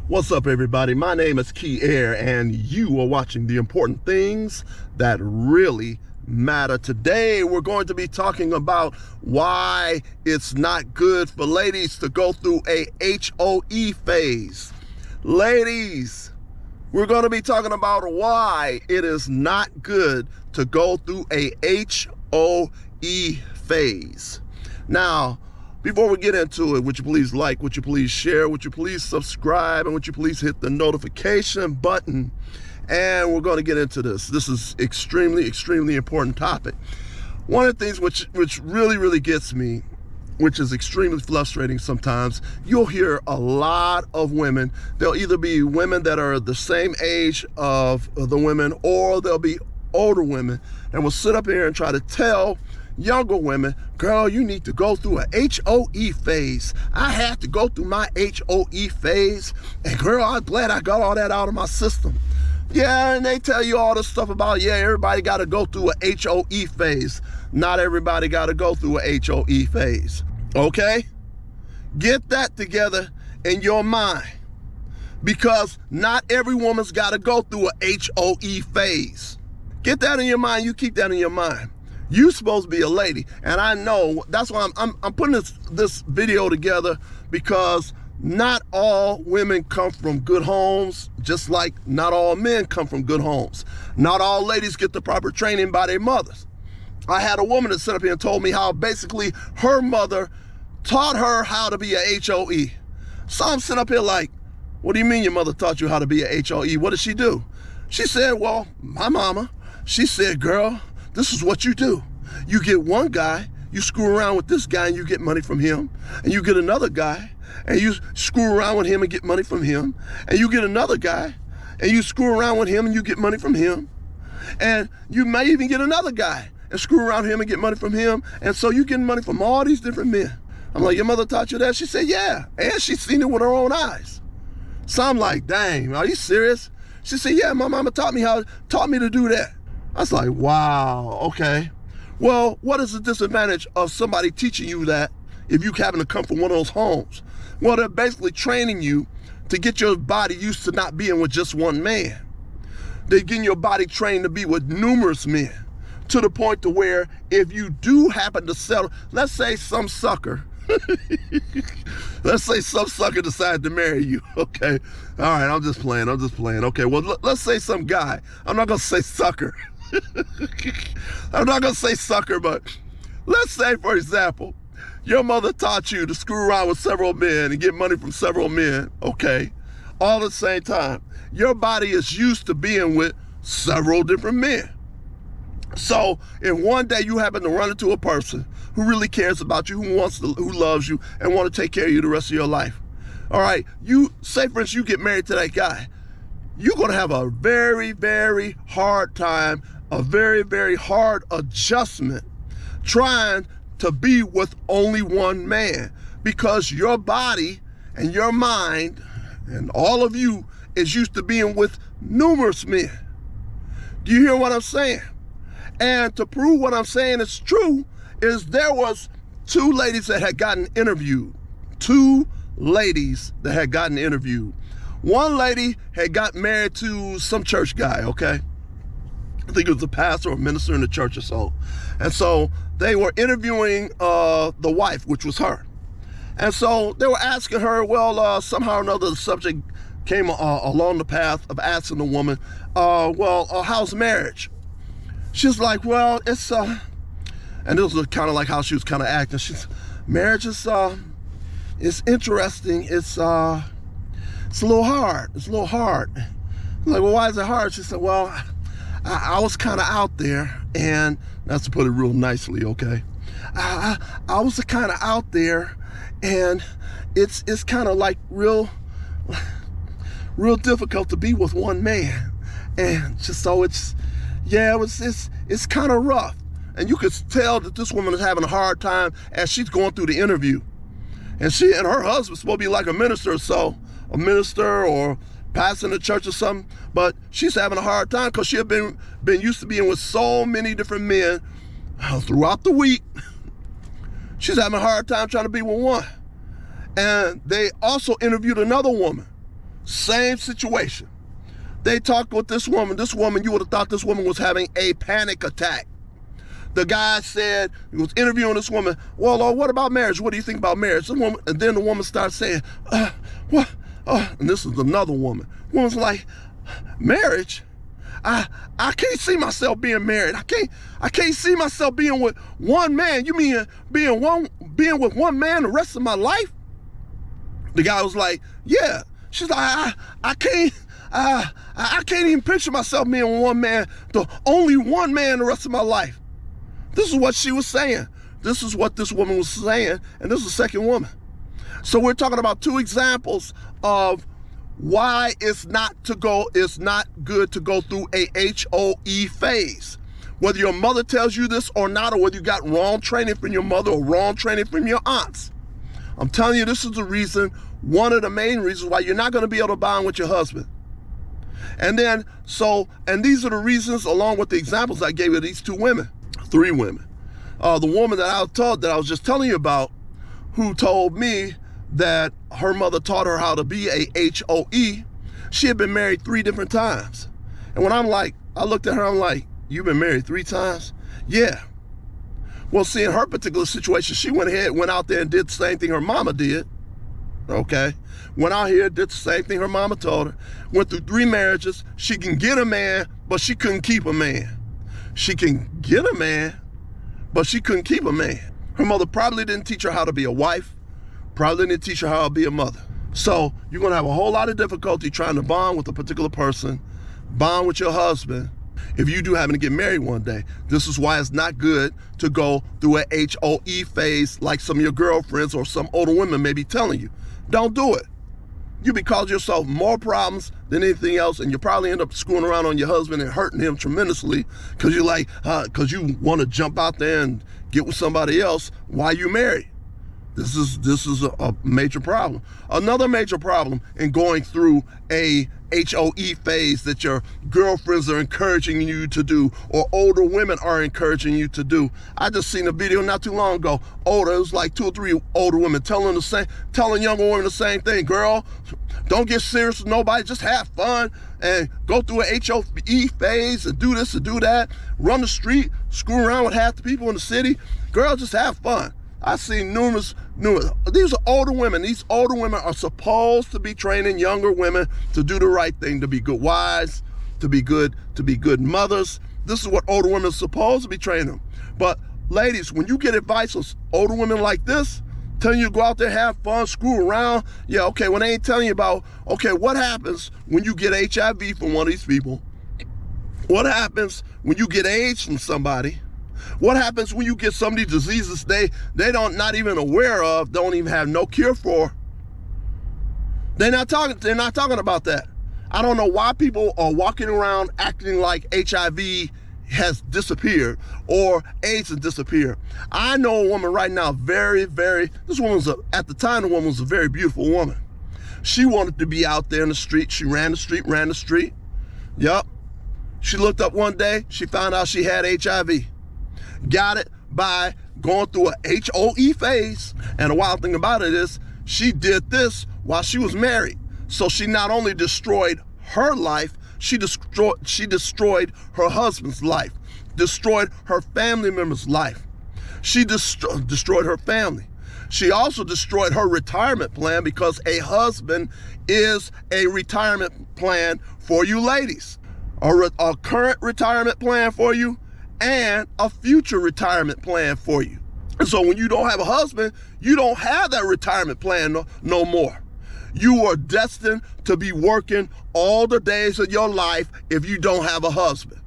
What's up, everybody? My name is Key Air, and you are watching The Important Things That Really Matter. Today, we're going to be talking about why it's not good for ladies to go through a H0E phase. Ladies, we're going to be talking about why it is not good to go through a H0E phase. Now, before we get into it, would you please like, would you please share, would you please subscribe, and would you please hit the notification button? And we're going to get into this. This is extremely important topic. One of the things which really gets me, which is extremely frustrating sometimes, you'll hear a lot of women. There'll either be women that are the same age of the women, or there'll be older women that will sit up here and try to tell younger women, girl, you need to go through an H0E phase. I had to go through my H0E phase, and girl, I'm glad I got all that out of my system. Yeah, and they tell you all this stuff about, yeah, everybody got to go through an H0E phase. Not everybody got to go through an H0E phase, okay? Get that together in your mind, because not every woman's got to go through an H0E phase. Get that in your mind. You keep that in your mind. You're supposed to be a lady, and I know that's why I'm putting this video together, because not all women come from good homes, just like not all men come from good homes. Not all ladies get the proper training by their mothers. I had a woman that sat up here and told me how basically her mother taught her how to be a HOE. So I'm sitting up here like, what do you mean your mother taught you how to be a HOE? What did she do? She said, well, my mama, she said, girl, this is what you do. You get one guy, you screw around with this guy and you get money from him. And you get another guy and you screw around with him and get money from him. And you get another guy and you screw around with him and you get money from him. And you may even get another guy and screw around him and get money from him. And so you getting money from all these different men. I'm like, your mother taught you that? She said, yeah. And she's seen it with her own eyes. So I'm like, dang, are you serious? She said, yeah, my mama taught me to do that. I was like, wow, okay. Well, what is the disadvantage of somebody teaching you that if you happen to come from one of those homes? Well, they're basically training you to get your body used to not being with just one man. They're getting your body trained to be with numerous men, to the point to where if you do happen to settle, let's say some sucker, let's say some sucker decided to marry you, okay? All right, I'm just playing. Okay, well, let's say some guy. I'm not gonna say sucker. I'm not gonna say sucker, but let's say, for example, your mother taught you to screw around with several men and get money from several men, okay, all at the same time. Your body is used to being with several different men. So if one day you happen to run into a person who really cares about you, who loves you, and want to take care of you the rest of your life, all right, you say, for instance, you get married to that guy, you're gonna have a very hard time, a very hard adjustment trying to be with only one man, because your body and your mind and all of you is used to being with numerous men. Do you hear what I'm saying? And to prove what I'm saying is true, is there was two ladies that had gotten interviewed. One lady had got married to some church guy, okay? I think it was a pastor or a minister in the church or so. And so they were interviewing the wife, which was her. And so they were asking her, well, somehow or another, the subject came along the path of asking the woman, how's marriage? She's like, well, it's, and this was kind of like how she was kind of acting. She's, marriage is, it's interesting. It's a little hard. I'm like, well, why is it hard? She said, well, I was kind of out there, and that's to put it real nicely, okay? I was kind of out there, and it's kind of like real difficult to be with one man, and just so it's kind of rough. And you could tell that this woman is having a hard time as she's going through the interview, and she and her husband's supposed to be like a minister or so, a minister or pastor in the church or something, but she's having a hard time because she had been used to being with so many different men throughout the week. She's having a hard time trying to be with one. And they also interviewed another woman. Same situation. They talked with this woman. This woman, you would have thought this woman was having a panic attack. The guy said, he was interviewing this woman, well, what about marriage? What do you think about marriage? And then the woman starts saying, what? And this is another woman. Woman's like, marriage? I can't see myself being married. I can't see myself being with one man. You mean being with one man the rest of my life? The guy was like, yeah. She's like, I can't even picture myself being with one man, the only one man the rest of my life. This is what she was saying. This is what this woman was saying, and this is the second woman. So we're talking about two examples of why it's not good to go through a H0E phase. Whether your mother tells you this or not, or whether you got wrong training from your mother or wrong training from your aunts. I'm telling you, this is the reason, one of the main reasons why you're not going to be able to bond with your husband. And these are the reasons, along with the examples I gave you, these two women, three women. The woman that I was just telling you about, who told me that her mother taught her how to be a H0E, she had been married 3 different times. And when I looked at her, I'm like, you've been married 3 times? Yeah. Well, see, in her particular situation, she went out there and did the same thing her mama did. Okay. Went out here, did the same thing her mama told her. Went through 3 marriages. She can get a man, but she couldn't keep a man. She can get a man, but she couldn't keep a man. Her mother probably didn't teach her how to be a wife, probably didn't teach her how to be a mother. So you're gonna have a whole lot of difficulty trying to bond with a particular person, bond with your husband, if you do happen to get married one day. This is why it's not good to go through an H0E phase like some of your girlfriends or some older women may be telling you. Don't do it. You'll be causing yourself more problems than anything else, and you'll probably end up screwing around on your husband and hurting him tremendously because you want to jump out there and get with somebody else while you're married. This is a major problem. Another major problem in going through a H0E phase that your girlfriends are encouraging you to do, or older women are encouraging you to do. I just seen a video not too long ago. It was like 2 or 3 older women telling younger women the same thing. Girl, don't get serious with nobody. Just have fun and go through an H0E phase and do this and do that. Run the street, screw around with half the people in the city. Girl, just have fun. I've seen numerous. These are older women. These older women are supposed to be training younger women to do the right thing, to be good wives, to be good mothers. This is what older women are supposed to be training them. But ladies, when you get advice from older women like this, telling you to go out there, have fun, screw around, yeah, okay, when they ain't telling you about, okay, what happens when you get HIV from one of these people? What happens when you get AIDS from somebody? What happens when you get some of these diseases they not even aware of, don't even have no cure for? They're not talking about that. I don't know why people are walking around acting like HIV has disappeared or AIDS has disappeared. I know a woman right now, this woman's at the time, the woman was a very beautiful woman. She wanted to be out there in the street. She ran the street. Yup. She looked up one day, she found out she had HIV. Got it by going through a H0E phase. And the wild thing about it is she did this while she was married. So she not only destroyed her life, she destroyed her husband's life, destroyed her family member's life. She destroyed her family. She also destroyed her retirement plan, because a husband is a retirement plan for you ladies. A current retirement plan for you and a future retirement plan for you. And so when you don't have a husband, you don't have that retirement plan no more. You are destined to be working all the days of your life if you don't have a husband.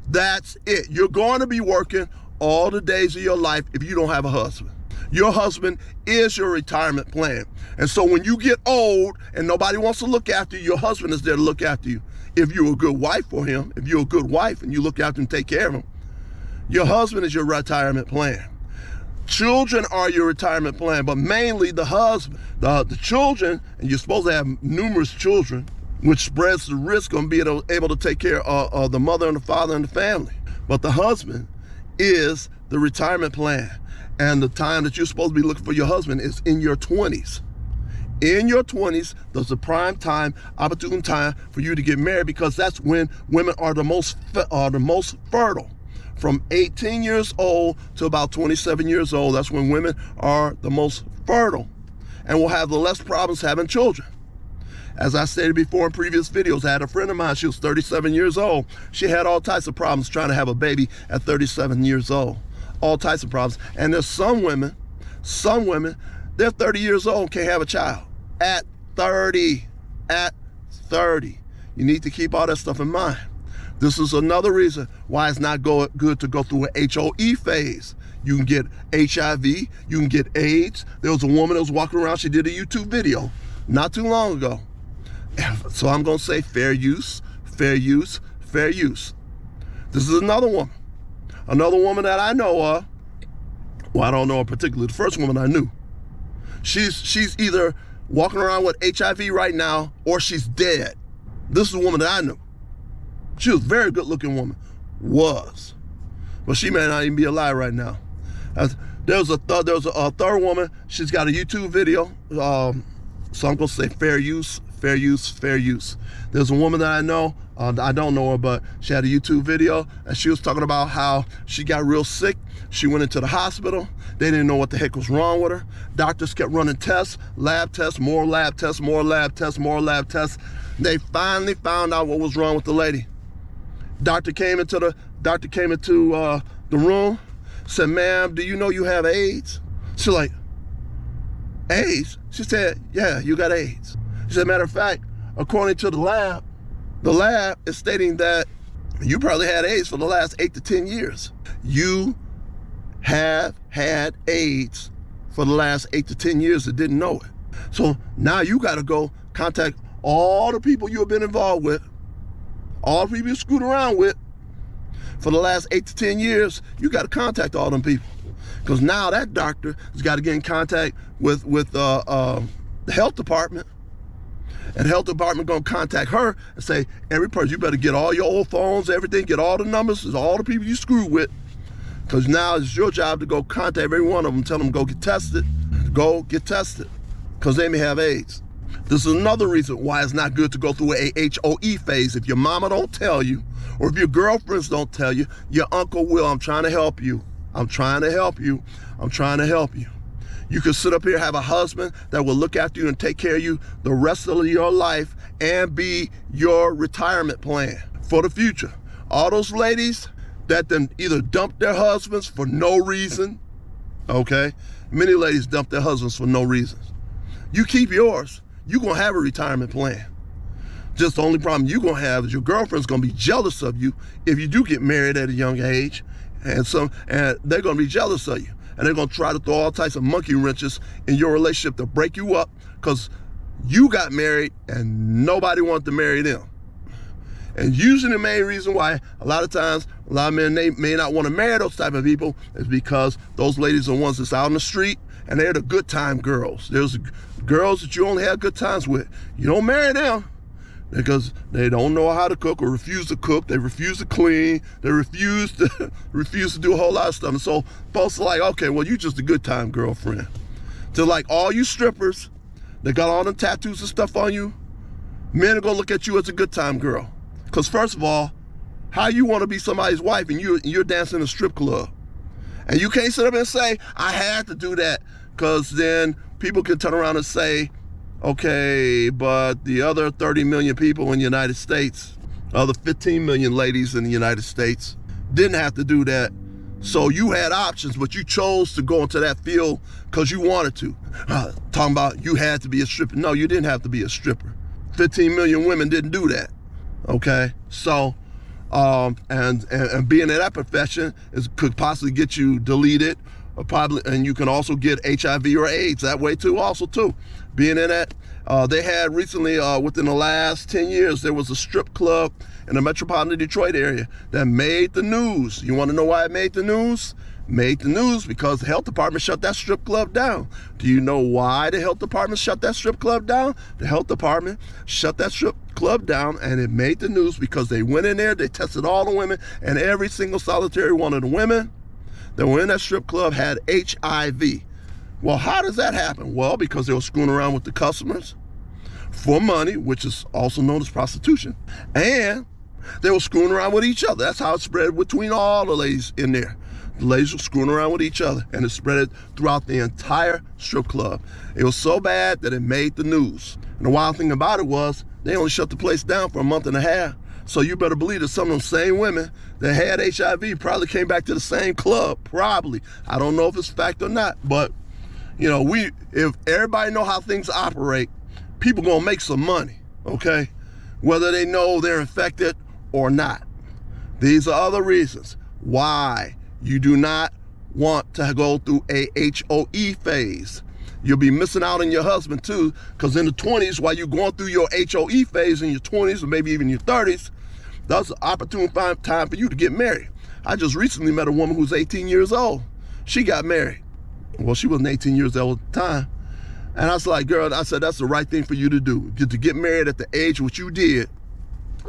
That's it. You're going to be working all the days of your life if you don't have a husband. Your husband is your retirement plan. And so when you get old and nobody wants to look after you, your husband is there to look after you. If you're a good wife for him, if you're a good wife and you look after him and take care of him, your husband is your retirement plan. Children are your retirement plan, but mainly the husband. The children, and you're supposed to have numerous children, which spreads the risk on being able to take care of the mother and the father and the family. But the husband is the retirement plan. And the time that you're supposed to be looking for your husband is in your 20s. In your 20s, there's a prime time, opportune time for you to get married, because that's when women are the most fertile. From 18 years old to about 27 years old, that's when women are the most fertile and will have the less problems having children. As I stated before in previous videos, I had a friend of mine, she was 37 years old. She had all types of problems trying to have a baby at 37 years old. All types of problems. And there's some women, they're 30 years old, can't have a child. At 30. You need to keep all that stuff in mind. This is another reason why it's not good to go through an H0E phase. You can get HIV, you can get AIDS. There was a woman that was walking around, she did a YouTube video not too long ago. So I'm gonna say fair use, fair use, fair use. This is another woman that I know of. Well, I don't know her particularly. The first woman I knew. She's either walking around with HIV right now or she's dead. This is a woman that I knew. She was a very good looking woman. Was. But she may not even be alive right now. There was a third woman. She's got a YouTube video. So I'm gonna say fair use, fair use, fair use. There's a woman that I know, I don't know her, but she had a YouTube video and she was talking about how she got real sick. She went into the hospital. They didn't know what the heck was wrong with her. Doctors kept running tests, lab tests, more lab tests, more lab tests, more lab tests. They finally found out what was wrong with the lady. Doctor came into the room, said, "Ma'am, do you know you have AIDS?" She's like, "AIDS?" She said, "Yeah, you got AIDS." She said, "Matter of fact, according to the lab is stating that you probably had AIDS for the last 8 to 10 years. You have had AIDS for the last 8 to 10 years and didn't know it. So now you got to go contact all the people you have been involved with, all the people you screwed around with for the last 8 to 10 years. You got to contact all them people, because now that doctor has got to get in contact with the health department, and the health department gonna contact her and say, every person, you better get all your old phones, everything, get all the numbers, all the people you screwed with, because now it's your job to go contact every one of them, tell them go get tested, because they may have AIDS." This is another reason why it's not good to go through a H0E phase. If your mama don't tell you, or if your girlfriends don't tell you, your uncle will. I'm trying to help you. I'm trying to help you. I'm trying to help you. You can sit up here, have a husband that will look after you and take care of you the rest of your life and be your retirement plan for the future. All those ladies that then either dump their husbands for no reason, okay? Many ladies dump their husbands for no reason. You keep yours, you're gonna have a retirement plan. Just the only problem you're gonna have is your girlfriend's gonna be jealous of you if you do get married at a young age, and they're gonna be jealous of you. And they're gonna try to throw all types of monkey wrenches in your relationship to break you up, because you got married and nobody wanted to marry them. And usually the main reason why a lot of times a lot of men, they may not want to marry those type of people, is because those ladies are ones that's out on the street and they're the good time girls. There's girls that you only have good times with. You don't marry them because they don't know how to cook or refuse to cook. They refuse to clean. They refuse to do a whole lot of stuff. And so folks are like, okay, well, you just a good time girlfriend. To like all you strippers that got all them tattoos and stuff on you, men are gonna look at you as a good time girl. Because first of all, how you want to be somebody's wife and you're dancing in a strip club? And you can't sit up and say, I had to do that, because then people can turn around and say, okay, but the other 30 million people in the United States, other 15 million ladies in the United States didn't have to do that. So you had options, but you chose to go into that field because you wanted to. Talking about you had to be a stripper. No, you didn't have to be a stripper. 15 million women didn't do that, okay? So, and being in that profession could possibly get you deleted, or and you can also get HIV or AIDS that way too, also too. Being in that, they had recently, within the last 10 years, there was a strip club in the metropolitan Detroit area that made the news. You want to know why it made the news? Made the news because the health department shut that strip club down. Do you know why the health department shut that strip club down? The health department shut that strip club down, and it made the news because they went in there, they tested all the women, and every single solitary one of the women that were in that strip club had HIV. Well, how does that happen? Well, because they were screwing around with the customers for money, which is also known as prostitution. And they were screwing around with each other. That's how it spread between all the ladies in there. The ladies were screwing around with each other, and it spread throughout the entire strip club. It was so bad that it made the news. And the wild thing about it was they only shut the place down for a month and a half. So you better believe that some of them same women that had HIV probably came back to the same club, probably. I don't know if it's fact or not, but you know, if everybody know how things operate, people gonna make some money, okay? Whether they know they're infected or not. These are other reasons why you do not want to go through a H0E phase. You'll be missing out on your husband too, because in the 20s, while you're going through your H0E phase in your 20s or maybe even your 30s, that's an opportune time for you to get married. I just recently met a woman who's 18 years old. She got married. Well, she wasn't 18 years old at the time. And I was like, girl, I said, that's the right thing for you to do, to get married at the age which you did.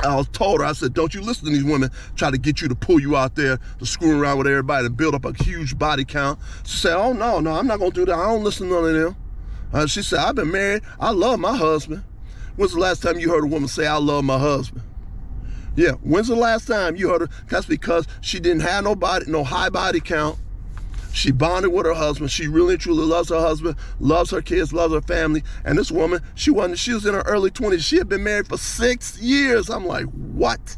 I told her, I said, don't you listen to these women try to get you to pull you out there to screw around with everybody and build up a huge body count. She said, oh, no, I'm not going to do that. I don't listen to none of them. She said, I've been married. I love my husband. When's the last time you heard a woman say, I love my husband? Yeah, when's the last time you heard her? That's because she didn't have no high body count. She bonded with her husband. She really truly loves her husband, loves her kids, loves her family. And this woman, she was in her early 20s. She had been married for 6 years. I'm like, what?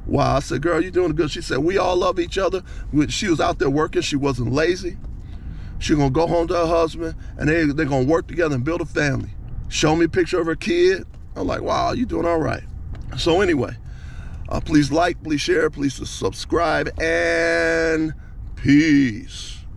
Wow. I said, girl, you're doing good. She said, we all love each other. She was out there working. She wasn't lazy. She's going to go home to her husband, and they're going to work together and build a family. Show me a picture of her kid. I'm like, wow, you're doing all right. So anyway, please like, please share, please subscribe, and peace.